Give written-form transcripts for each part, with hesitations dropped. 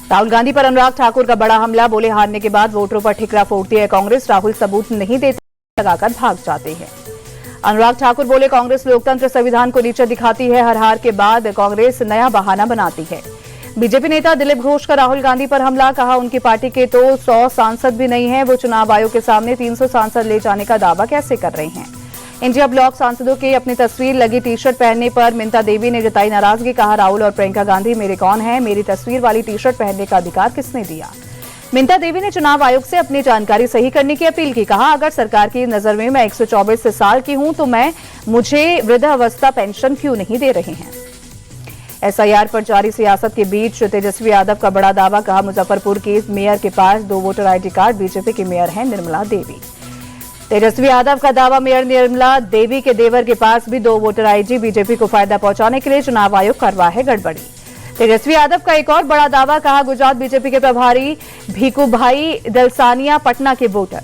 राहुल गांधी पर अनुराग ठाकुर का बड़ा हमला। बोले हारने के बाद वोटरों पर ठिकरा फोड़ती है कांग्रेस, राहुल सबूत नहीं देते लगाकर भाग जाते हैं। अनुराग ठाकुर बोले कांग्रेस लोकतंत्र संविधान को नीचा दिखाती है, हर हार के बाद कांग्रेस नया बहाना बनाती है। बीजेपी नेता दिलीप घोष का राहुल गांधी पर हमला। कहा उनकी पार्टी के तो 100 सांसद भी नहीं है, वो चुनाव आयोग के सामने 300 सांसद ले जाने का दावा कैसे कर रहे हैं। इंडिया ब्लॉक सांसदों के अपनी तस्वीर लगी टी शर्ट पहनने पर मिंता देवी ने जताई नाराजगी। कहा राहुल और प्रियंका गांधी मेरे कौन है, मेरी तस्वीर वाली टी शर्ट पहनने का अधिकार किसने दिया। मिंता देवी ने चुनाव आयोग से अपनी जानकारी सही करने की अपील की। कहा अगर सरकार की नजर में मैं 124 साल की हूं तो मुझे वृद्धावस्था पेंशन क्यों नहीं दे रहे हैं। एसआईआर पर जारी सियासत के बीच तेजस्वी यादव का बड़ा दावा। कहा मुजफ्फरपुर के मेयर के पास 2 वोटर आईडी कार्ड, बीजेपी के मेयर हैं निर्मला देवी। तेजस्वी यादव का दावा मेयर निर्मला देवी के देवर के पास भी 2 वोटर आईडी, बीजेपी को फायदा पहुंचाने के लिए चुनाव आयोग कर रहा है गड़बड़ी। तेजस्वी यादव का एक और बड़ा दावा। कहा गुजरात बीजेपी के प्रभारी भीखूभाई दलसानिया पटना के वोटर।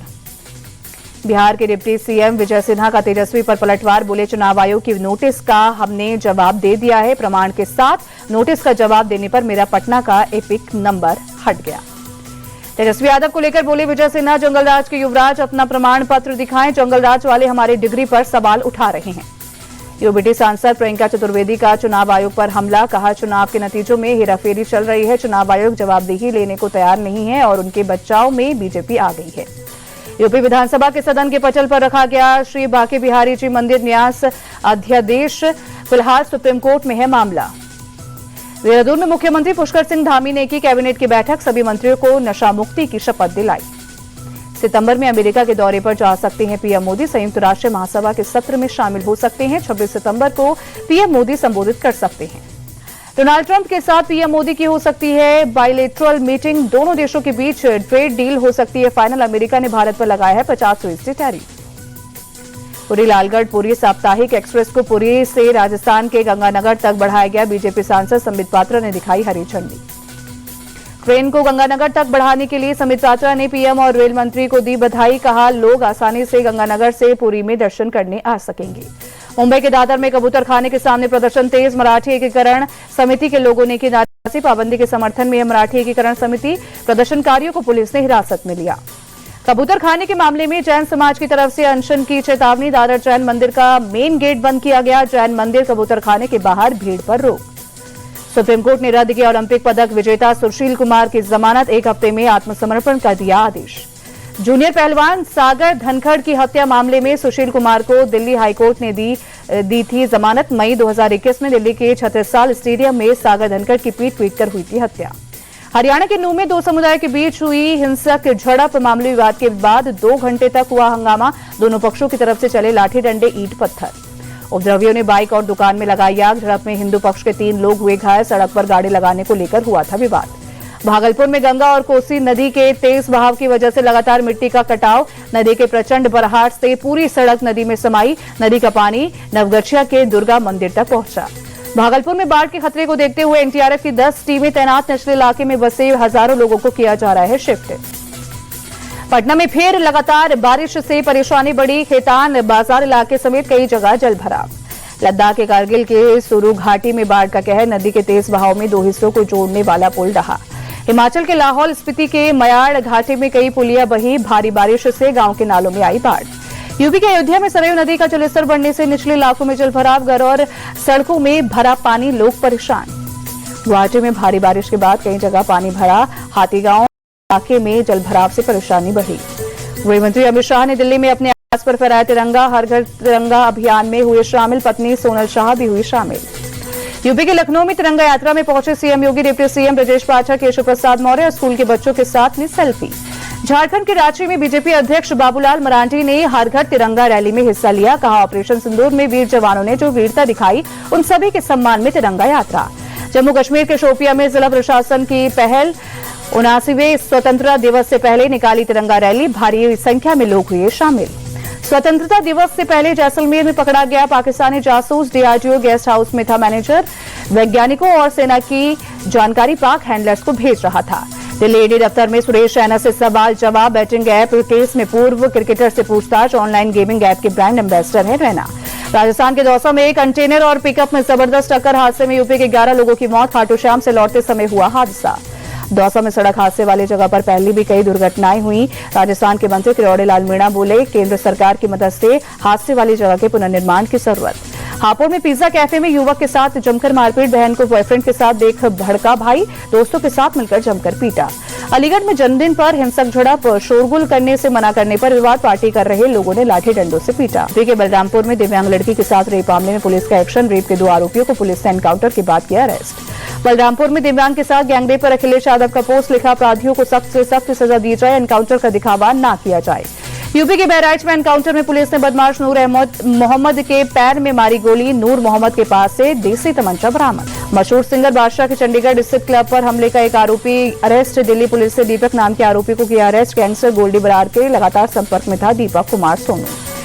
बिहार के डिप्टी सीएम विजय सिन्हा का तेजस्वी पर पलटवार। बोले चुनाव आयोग की नोटिस का हमने जवाब दे दिया है, प्रमाण के साथ नोटिस का जवाब देने पर मेरा पटना का एपिक नंबर हट गया। तेजस्वी यादव को लेकर बोले विजय सिन्हा जंगलराज के युवराज अपना प्रमाण पत्र दिखाएं, जंगलराज वाले हमारी डिग्री पर सवाल उठा रहे हैं। यूबीटी सांसद प्रियंका चतुर्वेदी का चुनाव आयोग पर हमला। कहा चुनाव के नतीजों में हेराफेरी चल रही है, चुनाव आयोग जवाबदेही लेने को तैयार नहीं है और उनके बचाव में बीजेपी आ गई है। यूपी विधानसभा के सदन के पटल पर रखा गया श्री बांके बिहारी जी मंदिर न्यास अध्यादेश, फिलहाल सुप्रीम कोर्ट में है मामला। देहरादून में मुख्यमंत्री पुष्कर सिंह धामी ने की कैबिनेट की बैठक, सभी मंत्रियों को नशा मुक्ति की शपथ दिलाई। सितंबर में अमेरिका के दौरे पर जा सकते हैं पीएम मोदी, संयुक्त राष्ट्र महासभा के सत्र में शामिल हो सकते हैं। 26 सितंबर को पीएम मोदी संबोधित कर सकते हैं। डोनाल्ड ट्रंप के साथ पीएम मोदी की हो सकती है बायलैटरल मीटिंग, दोनों देशों के बीच ट्रेड डील हो सकती है फाइनल। अमेरिका ने भारत पर लगाया है 50% टैरिफ। पुरी लालगढ़ पुरी साप्ताहिक एक्सप्रेस को पुरी से राजस्थान के गंगानगर तक बढ़ाया गया। बीजेपी सांसद संबित पात्रा ने दिखाई हरी झंडी। ट्रेन को गंगानगर तक बढ़ाने के लिए संबित पात्रा ने पीएम और रेल मंत्री को दी बधाई। कहा लोग आसानी से गंगानगर से पुरी में दर्शन करने आ सकेंगे। मुंबई के दादर में कबूतर खाने के सामने प्रदर्शन तेज, मराठी एकीकरण समिति के लोगों ने की नारेबाजी। पाबंदी के समर्थन में मराठी एकीकरण समिति, प्रदर्शनकारियों को पुलिस ने हिरासत में लिया। कबूतर खाने के मामले में जैन समाज की तरफ से अनशन की चेतावनी। दादर जैन मंदिर का मेन गेट बंद किया गया। जैन मंदिर कबूतर खाने के बाहर भीड़ पर रोक। सुप्रीम कोर्ट ने रद्द किया ओलंपिक पदक विजेता सुशील कुमार की जमानत, 1 हफ्ते में आत्मसमर्पण का दिया आदेश। जूनियर पहलवान सागर धनखड़ की हत्या मामले में सुशील कुमार को दिल्ली हाईकोर्ट ने दी थी जमानत। मई 2021 में दिल्ली के छत्रसाल स्टेडियम में सागर धनखड़ की पीट कर हुई थी हत्या। हरियाणा के नूह में 2 समुदाय के बीच हुई हिंसक झड़प, मामूली विवाद के बाद 2 घंटे तक हुआ हंगामा। दोनों पक्षों की तरफ से चले लाठी डंडे, ईंट पत्थर। उपद्रवियों ने बाइक और दुकान में लगाई आग। झड़प में हिंदू पक्ष के 3 लोग हुए घायल। सड़क पर गाड़ी लगाने को लेकर हुआ था विवाद। भागलपुर में गंगा और कोसी नदी के तेज बहाव की वजह से लगातार मिट्टी का कटाव। नदी के प्रचंड बहाव से पूरी सड़क नदी में समाई। नदी का पानी नवगछिया के दुर्गा मंदिर तक पहुंचा। भागलपुर में बाढ़ के खतरे को देखते हुए एनडीआरएफ की 10 टीमें तैनात। निचले इलाके में बसे हजारों लोगों को किया जा रहा है शिफ्ट। पटना में फिर लगातार बारिश से परेशानी बढ़ी। खेतान बाजार इलाके समेत कई जगह जलभराव। लद्दाख के कारगिल के सुरू घाटी में बाढ़ का कहर। नदी के तेज बहाव में 2 हिस्सों को जोड़ने वाला पुल ढहा। हिमाचल के लाहौल स्पीति के मयाड़ घाटी में कई पुलिया बही। भारी बारिश से गांव के नालों में आई बाढ़। यूपी के अयोध्या में सरयू नदी का जलस्तर बढ़ने से निचले इलाकों में जलभराव। घर और सड़कों में भरा पानी, लोग परेशान। गुवाहाटी में भारी बारिश के बाद कई जगह पानी भरा। हाथीगांव इलाके में जलभराव से परेशानी बढ़ी। गृह मंत्री अमित शाह ने दिल्ली में अपने आवास पर फहराया तिरंगा। हर घर तिरंगा अभियान में हुए शामिल। पत्नी सोनल शाह भी हुई शामिल। यूपी के लखनऊ में तिरंगा यात्रा में पहुंचे सीएम योगी, डिप्टी सीएम ब्रजेश पाठक, केशव प्रसाद मौर्य और स्कूल के बच्चों के साथ ली सेल्फी। झारखंड के रांची में बीजेपी अध्यक्ष बाबूलाल मरांडी ने हर घर तिरंगा रैली में हिस्सा लिया। कहा ऑपरेशन सिंदूर में वीर जवानों ने जो वीरता दिखाई, उन सभी के सम्मान में तिरंगा यात्रा। जम्मू कश्मीर के शोपियां में जिला प्रशासन की पहल। 79वें स्वतंत्रता दिवस से पहले निकाली तिरंगा रैली। भारी संख्या में लोग हुए शामिल। स्वतंत्रता दिवस से पहले जैसलमेर में पकड़ा गया पाकिस्तानी जासूस। डीआरडीओ गेस्ट हाउस में था मैनेजर। वैज्ञानिकों और सेना की जानकारी पाक हैंडलर्स को भेज रहा था। दिल्ली ईडी दफ्तर में सुरेश रैना से सवाल जवाब। बैटिंग ऐप केस में पूर्व क्रिकेटर से पूछताछ। ऑनलाइन गेमिंग ऐप के ब्रांड एम्बेसडर है रैना। राजस्थान के दौसा में एक कंटेनर और पिकअप में जबरदस्त टक्कर। हादसे में यूपी के 11 लोगों की मौत। खाटू श्याम से लौटते समय हुआ हादसा। दौसा में सड़क हादसे वाली जगह पर पहले भी कई दुर्घटनाएं हुई। राजस्थान के मंत्री किरोड़ी लाल मीणा बोले, केंद्र सरकार की मदद से हादसे वाली जगह के पुनर्निर्माण की जरूरत। हापुड़ में पिज्जा कैफे में युवक के साथ जमकर मारपीट, बहन को बॉयफ्रेंड के साथ देख भड़का भाई, दोस्तों के साथ मिलकर जमकर पीटा। अलीगढ़ में जन्मदिन पर हिंसक झड़प, शोरगुल करने से मना करने पर विवाद, पार्टी कर रहे लोगों ने लाठी डंडों से पीटा। के बलरामपुर में दिव्यांग लड़की के साथ रेप मामले में पुलिस का एक्शन, रेप के 2 आरोपियों को पुलिस ने एनकाउंटर के बाद किया अरेस्ट। बलरामपुर में दिव्यांग के साथ गैंगरेप पर अखिलेश यादव का पोस्ट लिखा, अपराधियों को सख्त से सख्त सजा दी जाए, एनकाउंटर का दिखावा न किया जाए। यूपी के बहराइच में एनकाउंटर में पुलिस ने बदमाश नूर मोहम्मद के पैर में मारी गोली, नूर मोहम्मद के पास से देसी तमंचा बरामद। मशहूर सिंगर बादशाह के चंडीगढ़ स्थित क्लब पर हमले का एक आरोपी अरेस्ट, दिल्ली पुलिस ने दीपक नाम के आरोपी को किया अरेस्ट। गैंगस्टर गोल्डी बरार के लगातार संपर्क में था दीपक कुमार सोनू।